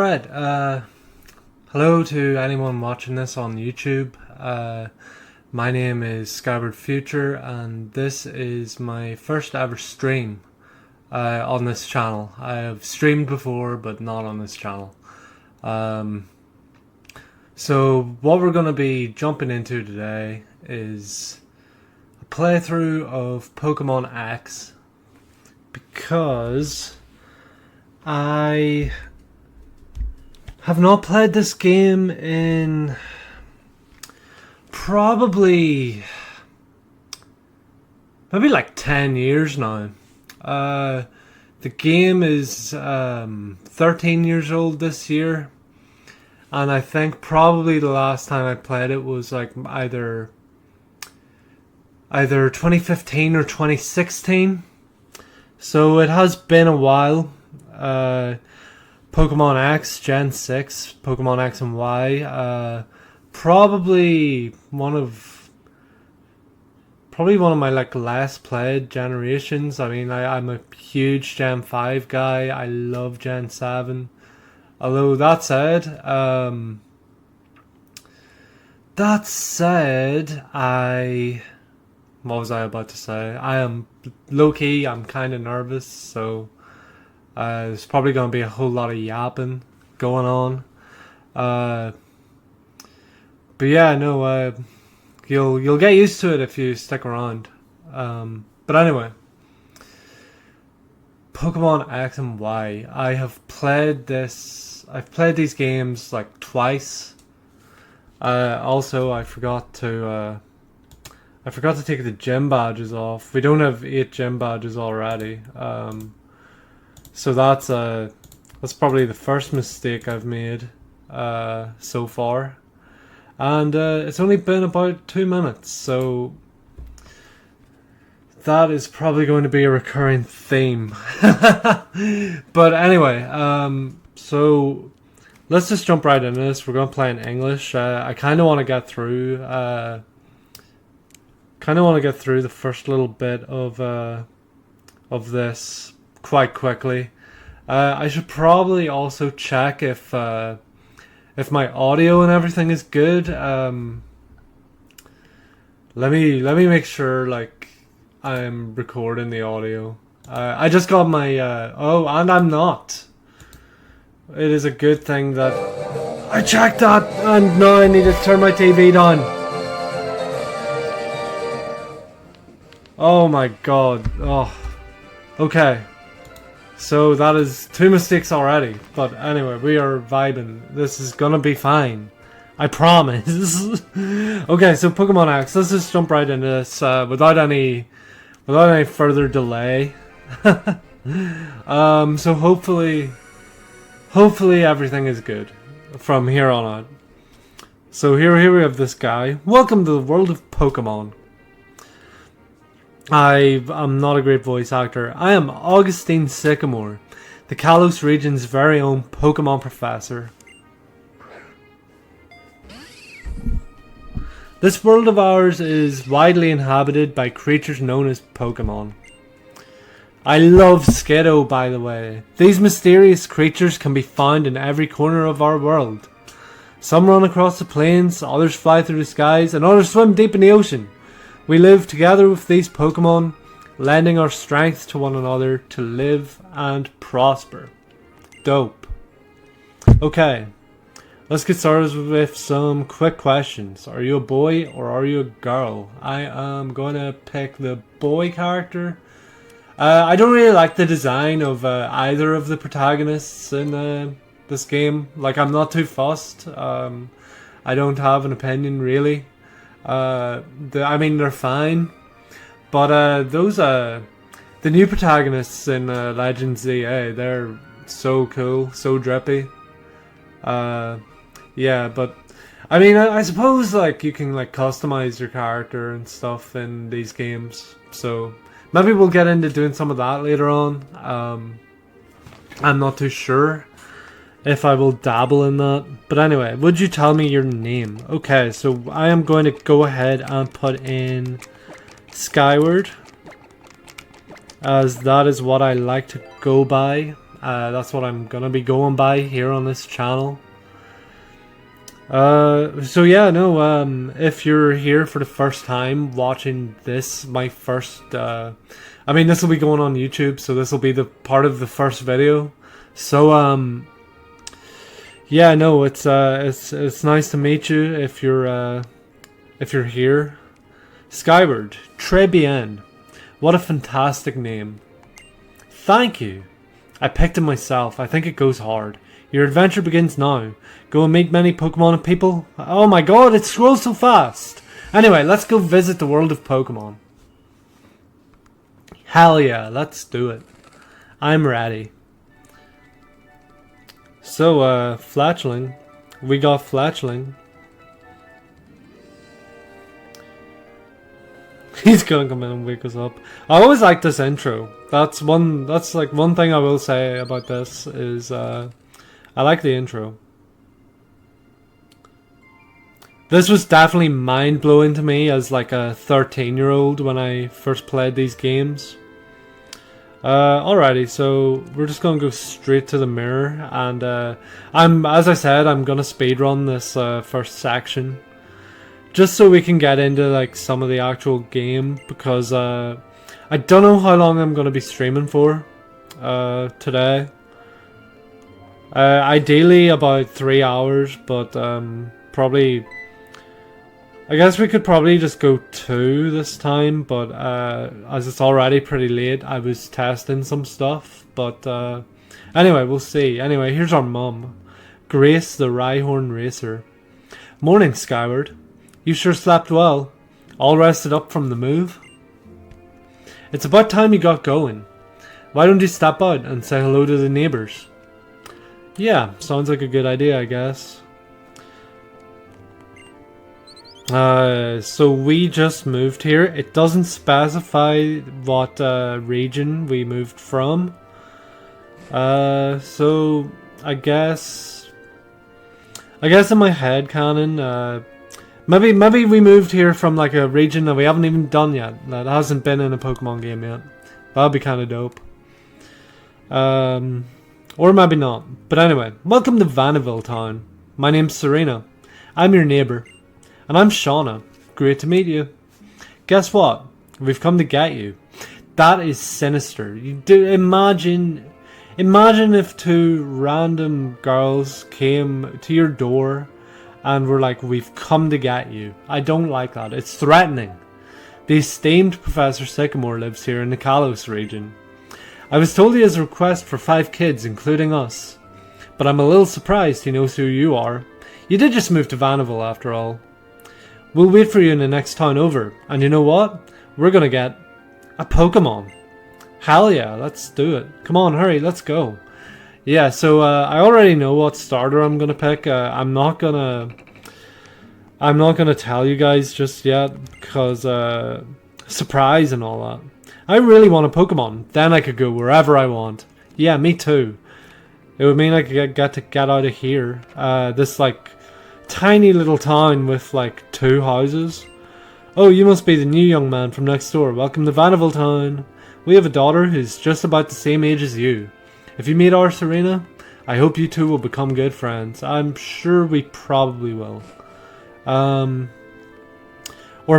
Alright, hello to anyone watching this on YouTube. My name is Skyward Future and this is my first ever stream on this channel. I have streamed before but not on this channel. So what we're going to be jumping into today is a playthrough of Pokemon X, because I have not played this game in probably maybe like 10 years now. The game is 13 years old this year, and I think probably the last time I played it was like either 2015 or 2016. So it has been a while. Pokemon X Gen 6, Pokemon X and Y, probably one of my like less played generations. I mean, I'm a huge Gen 5 guy. I love Gen 7. Although that said, what was I about to say? I am low-key, I'm kind of nervous, so there's probably going to be a whole lot of yapping going on. But yeah, no, you'll get used to it if you stick around. But anyway, Pokemon X and Y. I've played these games like twice. Also, I forgot to take the gym badges off. We don't have 8 gym badges already. So that's probably the first mistake I've made so far, and it's only been about 2 minutes, so that is probably going to be a recurring theme. But anyway, so let's just jump right into this. We're going to play in English. I kind of want to get through the first little bit of this quite quickly. I should probably also check if my audio and everything is good. Let me make sure like I'm recording the audio. I just got my and I'm not. It is a good thing that I checked that, and now I need to turn my TV down. Oh my god. Oh. Okay. So that is 2 mistakes already. But anyway, we are vibing. This is gonna be fine. I promise. Okay, so Pokemon X. Let's just jump right into this without any further delay. So hopefully everything is good from here on out. So here we have this guy. Welcome to the world of Pokemon. I am not a great voice actor. I am Augustine Sycamore, the Kalos region's very own Pokemon professor. This world of ours is widely inhabited by creatures known as Pokemon. I love Skiddo, by the way. These mysterious creatures can be found in every corner of our world. Some run across the plains, others fly through the skies, and others swim deep in the ocean. We live together with these Pokemon, lending our strength to one another to live and prosper. Dope. Okay, let's get started with some quick questions. Are you a boy or are you a girl? I am going to pick the boy character. I don't really like the design of either of the protagonists in this game. Like, I'm not too fussed. I don't have an opinion really. I mean, they're fine, but the new protagonists in Legends ZA, they're so cool, so drippy. Yeah, but I mean, I suppose like you can like customize your character and stuff in these games, so maybe we'll get into doing some of that later on. I'm not too sure if I will dabble in that. But anyway, would you tell me your name? Okay, so I am going to go ahead and put in Skyward, as that is what I like to go by. That's what I'm gonna be going by here on this channel. So yeah, no, if you're here for the first time watching this, my first, I mean, this will be going on YouTube, so this will be the part of the first video. So, yeah, no, it's nice to meet you if you're here. Skyward, très bien. What a fantastic name. Thank you. I picked it myself. I think it goes hard. Your adventure begins now. Go and meet many Pokemon and people. Oh my god, it scrolls so fast. Anyway, let's go visit the world of Pokemon. Hell yeah, let's do it. I'm ready. So, Fletchling. We got Fletchling. He's gonna come in and wake us up. I always like this intro. That's like one thing I will say about this is, I like the intro. This was definitely mind-blowing to me as like a 13-year-old when I first played these games. Alrighty, so we're just gonna go straight to the mirror, and as I said, I'm gonna speedrun this first section, just so we can get into like some of the actual game, because I don't know how long I'm gonna be streaming for today. Ideally about 3 hours, but probably, I guess we could probably just go 2 this time, but as it's already pretty late, I was testing some stuff, but anyway, we'll see. Anyway, here's our mum, Grace the Rhyhorn Racer. Morning, Skyward. You sure slept well? All rested up from the move? It's about time you got going. Why don't you step out and say hello to the neighbours? Yeah, sounds like a good idea, I guess. So we just moved here. It doesn't specify what region we moved from. So I guess in my head canon, maybe we moved here from like a region that we haven't even done yet, that hasn't been in a Pokemon game yet. That'd be kind of dope. Or maybe not. But anyway, welcome to Vanillville Town. My name's Serena. I'm your neighbour. And I'm Shauna. Great to meet you. Guess what? We've come to get you. That is sinister. You do imagine if 2 random girls came to your door and were like, we've come to get you. I don't like that. It's threatening. The esteemed Professor Sycamore lives here in the Kalos region. I was told he has a request for 5 kids, including us. But I'm a little surprised he knows who you are. You did just move to Vanillville after all. We'll wait for you in the next town over. And you know what? We're gonna get a Pokemon. Hell yeah, let's do it. Come on, hurry, let's go. Yeah, so I already know what starter I'm gonna pick. I'm not gonna tell you guys just yet, because surprise and all that. I really want a Pokemon. Then I could go wherever I want. Yeah, me too. It would mean I could get out of here. This like tiny little town with like 2 houses. Oh, you must be the new young man from next door. Welcome to Vanillville Town. We have a daughter who's just about the same age as you. If you meet our Serena, I hope you two will become good friends. I'm sure we probably will. Or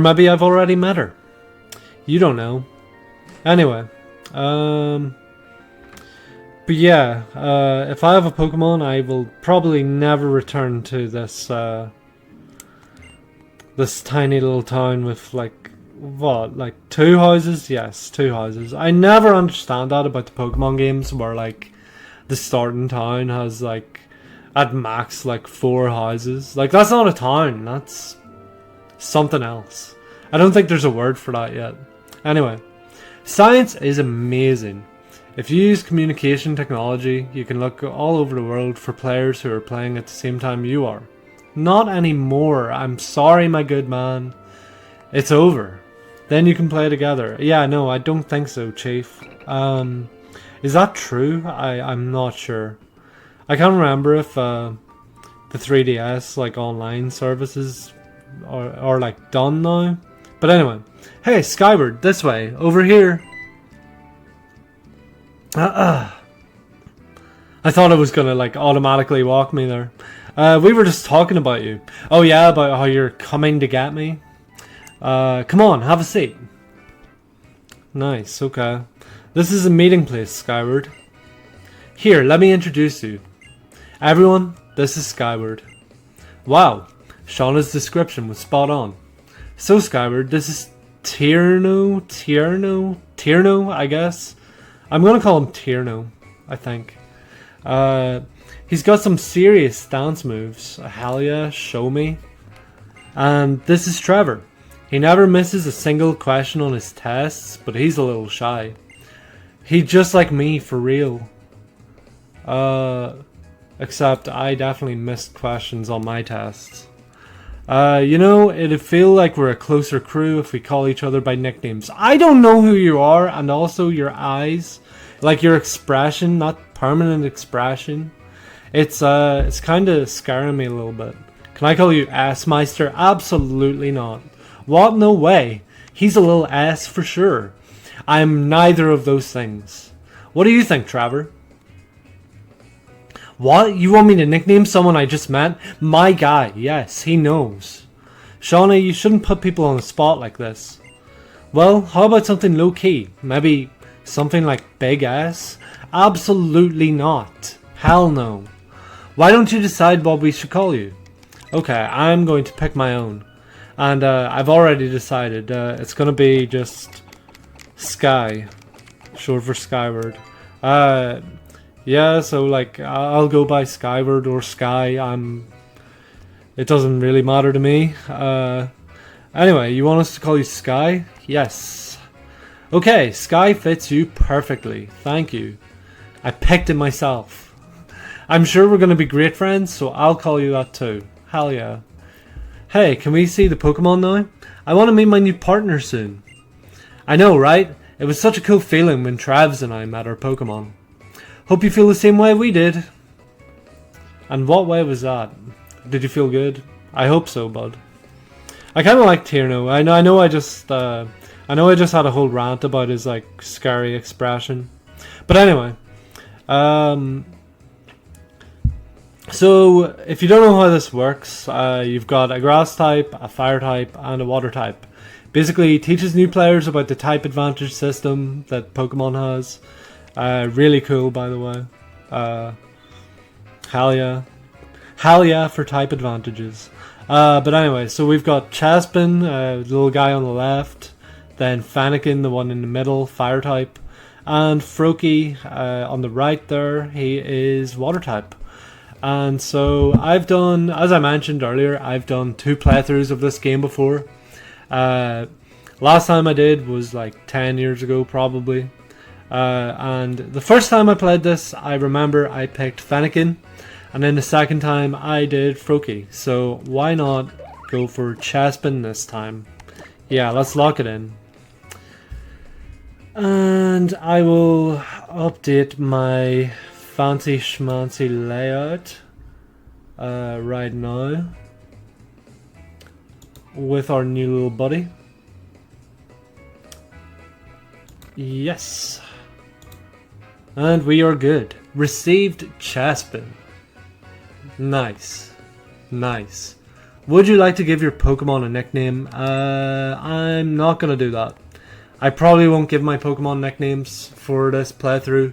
maybe I've already met her. You don't know. Anyway, but yeah, if I have a Pokemon, I will probably never return to this this tiny little town with like, what, like 2 houses? Yes, 2 houses. I never understand that about the Pokemon games, where like the starting town has like at max like 4 houses. Like, that's not a town, that's something else. I don't think there's a word for that yet. Anyway, science is amazing. If you use communication technology, you can look all over the world for players who are playing at the same time you are. Not anymore. I'm sorry, my good man. It's over. Then you can play together. Yeah, no, I don't think so, Chief. Is that true? I'm not sure. I can't remember if the 3DS like online services are like done now. But anyway, hey, Skyward, this way, over here. I thought it was gonna like automatically walk me there. We were just talking about you. Oh yeah, about how you're coming to get me. Come on, have a seat. Nice, okay. This is a meeting place, Skyward. Here, let me introduce you. Everyone, this is Skyward. Wow, Shauna's description was spot on. So Skyward, this is Tierno, I guess. I'm gonna call him Tierno, I think. He's got some serious dance moves. Hell yeah, show me. And this is Trevor. He never misses a single question on his tests, but he's a little shy. He's just like me, for real. Except I definitely missed questions on my tests. You know, it'd feel like we're a closer crew if we call each other by nicknames. I don't know who you are, and also your eyes. Like your expression, not permanent expression. It's kind of scaring me a little bit. Can I call you S-Meister? Absolutely not. What? No way. He's a little S for sure. I'm neither of those things. What do you think, Trevor? What? You want me to nickname someone I just met? My guy. Yes, he knows. Shauna, you shouldn't put people on the spot like this. Well, how about something low-key? Maybe something like Big S? Absolutely not. Hell no. Why don't you decide what we should call you? Okay, I'm going to pick my own. And I've already decided. It's going to be just Sky. Short for Skyward. Yeah, so like I'll go by Skyward or Sky. It doesn't really matter to me. Anyway, you want us to call you Sky? Yes. Okay, Sky fits you perfectly. Thank you. I picked it myself. I'm sure we're going to be great friends, so I'll call you that too. Hell yeah. Hey, can we see the Pokemon now? I want to meet my new partner soon. I know, right? It was such a cool feeling when Travs and I met our Pokemon. Hope you feel the same way we did. And what way was that? Did you feel good? I hope so, bud. I kind of like Tierno. I know I just had a whole rant about his like scary expression. But anyway, so if you don't know how this works, you've got a grass type, a fire type, and a water type. Basically, it teaches new players about the type advantage system that Pokemon has. Really cool, by the way. Hell yeah. Hell yeah for type advantages. But anyway, so we've got Chespin, the little guy on the left. Then Fennekin, the one in the middle, fire type. And Froakie on the right there, he is water type. And so I've done, as I mentioned earlier, I've done 2 playthroughs of this game before. Last time I did was like 10 years ago probably. And the first time I played this, I remember I picked Fennekin. And then the second time I did Froakie. So why not go for Chespin this time? Yeah, let's lock it in. And I will update my fancy schmancy layout right now with our new little buddy. Yes. And we are good. Received Chespin. Nice. Nice. Would you like to give your Pokemon a nickname? I'm not gonna do that. I probably won't give my Pokemon nicknames for this playthrough.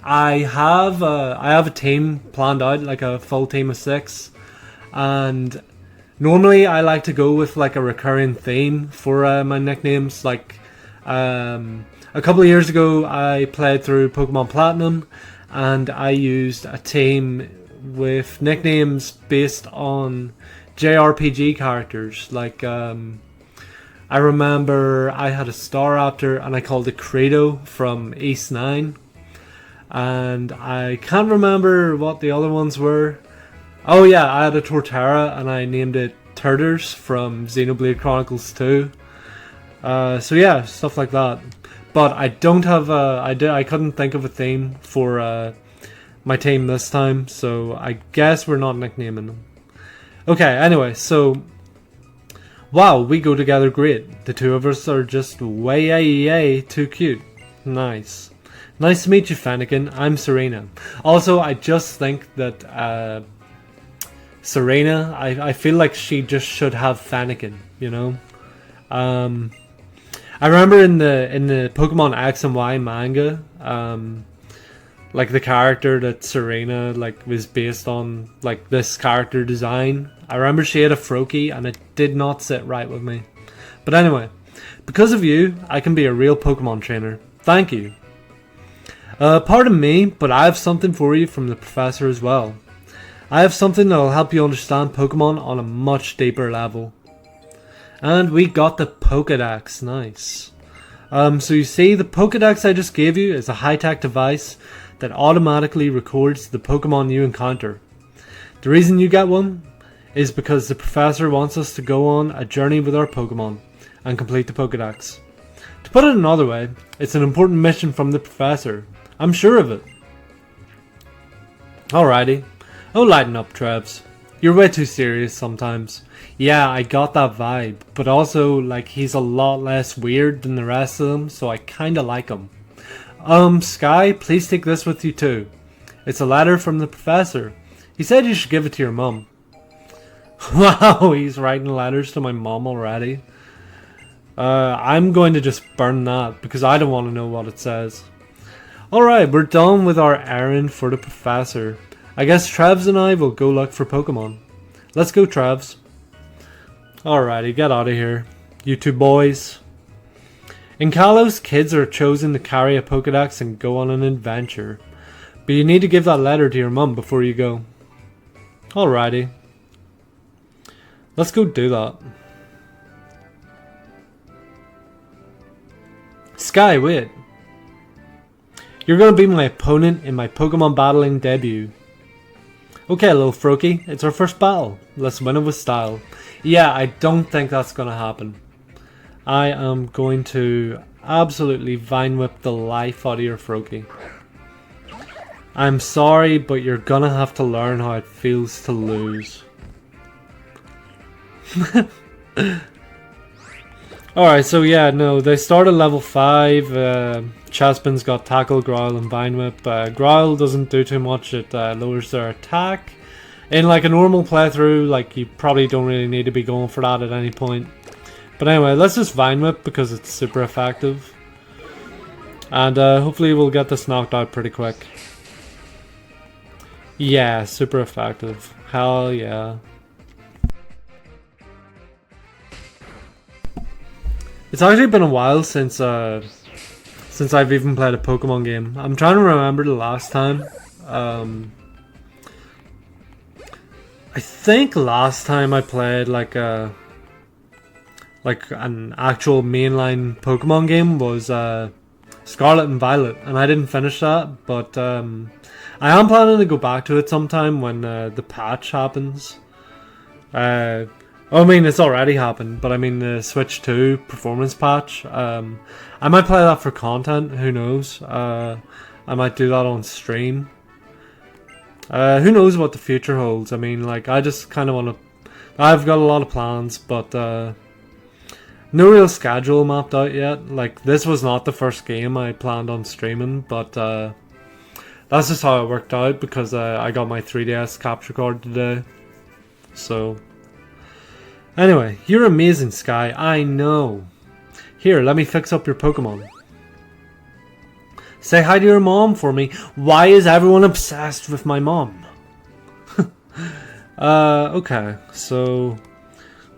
I have a team planned out, like a full team of 6, and normally I like to go with like a recurring theme for my nicknames. Like a couple of years ago, I played through Pokemon Platinum, and I used a team with nicknames based on JRPG characters. Like I remember I had a Staraptor and I called it Credo from East 9. And I can't remember what the other ones were. Oh yeah, I had a Torterra and I named it Turters from Xenoblade Chronicles 2. So yeah, stuff like that. But I don't have I couldn't think of a theme for my team this time, so I guess we're not nicknaming them. Okay, anyway, so wow, we go together great. The two of us are just way too cute. Nice. Nice to meet you, Fennekin. I'm Serena. Also, I just think that Serena, I feel like she just should have Fennekin, you know? I remember in the Pokemon X and Y manga, like the character that Serena like was based on, like this character design. I remember she had a Froakie and it did not sit right with me. But anyway, because of you, I can be a real Pokemon trainer. Thank you. Pardon me, but I have something for you from the professor as well. I have something that will help you understand Pokemon on a much deeper level. And we got the Pokédex. Nice. So you see, the Pokédex I just gave you is a high-tech device that automatically records the Pokemon you encounter. The reason you get one is because the professor wants us to go on a journey with our Pokemon and complete the Pokédex. To put it another way, it's an important mission from the professor. I'm sure of it. Alrighty. Oh, lighten up, Trevs. You're way too serious sometimes. Yeah, I got that vibe, but also, like, he's a lot less weird than the rest of them, so I kinda like him. Sky, please take this with you too. It's a letter from the professor. He said you should give it to your mum. Wow, he's writing letters to my mum already. I'm going to just burn that, because I don't want to know what it says. Alright, we're done with our errand for the professor. I guess Trevs and I will go look for Pokemon. Let's go, Trevs. Alrighty, get out of here. You two boys. In Kalos, kids are chosen to carry a Pokédex and go on an adventure. But you need to give that letter to your mum before you go. Alrighty. Let's go do that. Sky, wait. You're gonna be my opponent in my Pokemon battling debut. Okay, little Froakie, it's our first battle. Let's win it with style. Yeah, I don't think that's gonna happen. I am going to absolutely vine whip the life out of your Froakie. I'm sorry, but you're gonna have to learn how it feels to lose. Alright, so yeah, no, they start at level 5. Chaspin's got Tackle, Growl, and Vine Whip. Growl doesn't do too much, it lowers their attack. In like a normal playthrough, like you probably don't really need to be going for that at any point. But anyway, let's just Vine Whip because it's super effective. And hopefully we'll get this knocked out pretty quick. Yeah, super effective. Hell yeah. It's actually been a while since I've even played a Pokemon game. I'm trying to remember the last time. I think last time I played like an actual mainline Pokemon game was Scarlet and Violet, and I didn't finish that. But I am planning to go back to it sometime when the patch happens. I mean, it's already happened, but I mean the Switch 2 performance patch. I might play that for content, who knows. I might do that on stream. Who knows what the future holds. I mean, like, I just kind of want to... I've got a lot of plans, but no real schedule mapped out yet. Like, this was not the first game I planned on streaming, but that's just how it worked out because I got my 3DS capture card today. So... Anyway, you're amazing, Sky. I know. Here, let me fix up your Pokemon. Say hi to your mom for me. Why is everyone obsessed with my mom? Okay, so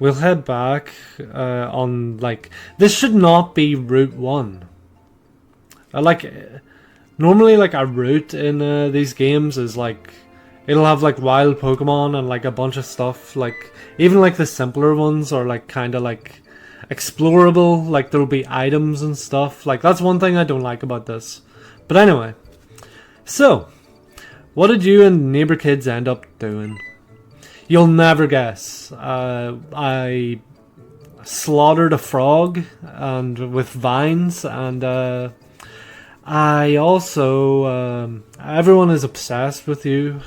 we'll head back on, like, this should not be Route 1. Normally, like, a route in these games is, like, it'll have, like, wild Pokemon and, like, a bunch of stuff, like, even, like, the simpler ones are, like, kind of, like, explorable, like, there'll be items and stuff, like, that's one thing I don't like about this. But anyway, so, what did you and neighbor kids end up doing? You'll never guess. I slaughtered a frog and with vines, and I also everyone is obsessed with you.